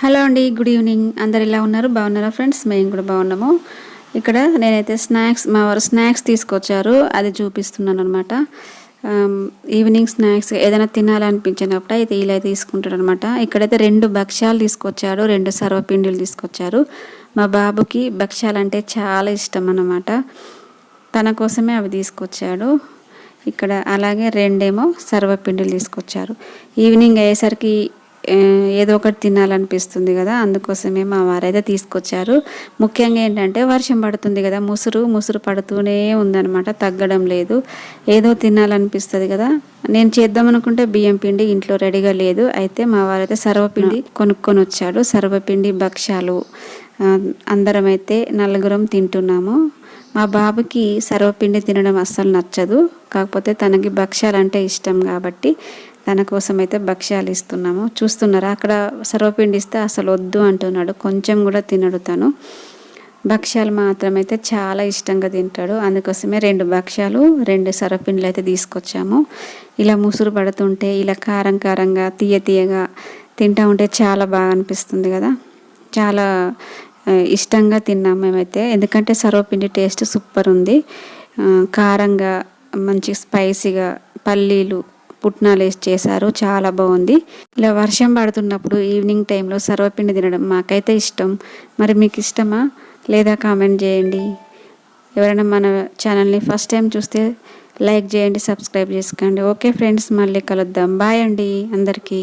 Hello అండి, good evening. అందరు ఎలా ఉన్నారు? బాగున్నారా ఫ్రెండ్స్? మేము కూడా బాగున్నాము. ఇక్కడ నేనైతే మా వారు స్నాక్స్ తీసుకొచ్చారు, అది చూపిస్తున్నాను అనమాట. ఈవినింగ్ స్నాక్స్ ఏదైనా తినాలనిపించినప్పుడు అయితే ఇలా తీసుకుంటాడు అనమాట. ఇక్కడైతే 2 భక్ష్యాలు తీసుకొచ్చాడు, 2 సర్వపిండిలు తీసుకొచ్చారు. మా బాబుకి భక్ష్యాలు అంటే చాలా ఇష్టం అన్నమాట. తన కోసమే అవి తీసుకొచ్చాడు. ఇక్కడ అలాగే 2 సర్వపిండిలు తీసుకొచ్చారు. ఈవినింగ్ అయ్యేసరికి ఏదో ఒకటి తినాలనిపిస్తుంది కదా, అందుకోసమే మా వారైతే తీసుకొచ్చారు. ముఖ్యంగా ఏంటంటే వర్షం పడుతుంది కదా, ముసురు పడుతూనే ఉందన్నమాట, తగ్గడం లేదు. ఏదో తినాలనిపిస్తుంది కదా. నేను చేద్దాం అనుకుంటే బియ్యం పిండి ఇంట్లో రెడీగా లేదు. అయితే మా వారైతే సర్వపిండి కొనుక్కొని వచ్చాడు. సర్వపిండి భక్ష్యాలు అందరం అయితే 4 తింటున్నాము. మా బాబుకి సర్వపిండి తినడం అస్సలు నచ్చదు, కాకపోతే తనకి భక్ష్యాలు అంటే ఇష్టం కాబట్టి తన కోసం అయితే భక్ష్యాలు ఇస్తున్నాము. చూస్తున్నారా, అక్కడ సర్వపిండి ఇస్తే అసలు వద్దు అంటున్నాడు, కొంచెం కూడా తినడు తను. భక్ష్యాలు మాత్రమైతే చాలా ఇష్టంగా తింటాడు. అందుకోసమే 2 భక్ష్యాలు 2 సర్వపిండిలు అయితే తీసుకొచ్చాము. ఇలా ముసురు పడుతుంటే ఇలా కారం కారంగా తీయగా తింటా ఉంటే చాలా బాగా అనిపిస్తుంది కదా. చాలా ఇష్టంగా తిన్నాం మేమైతే, ఎందుకంటే సర్వపిండి టేస్ట్ సూపర్ ఉంది. కారంగా మంచి స్పైసీగా పల్లీలు పుట్నాలు వేసి చేశారు, చాలా బాగుంది. ఇలా వర్షం పడుతున్నప్పుడు ఈవినింగ్ టైంలో సర్వపిండి తినడం మాకైతే ఇష్టం. మరి మీకు ఇష్టమా లేదా కామెంట్ చేయండి. ఎవరైనా మన ఛానల్ని ఫస్ట్ టైం చూస్తే లైక్ చేయండి, సబ్స్క్రైబ్ చేసుకోండి. ఓకే ఫ్రెండ్స్, మళ్ళీ కలుద్దాం. బాయ్ అండి అందరికీ.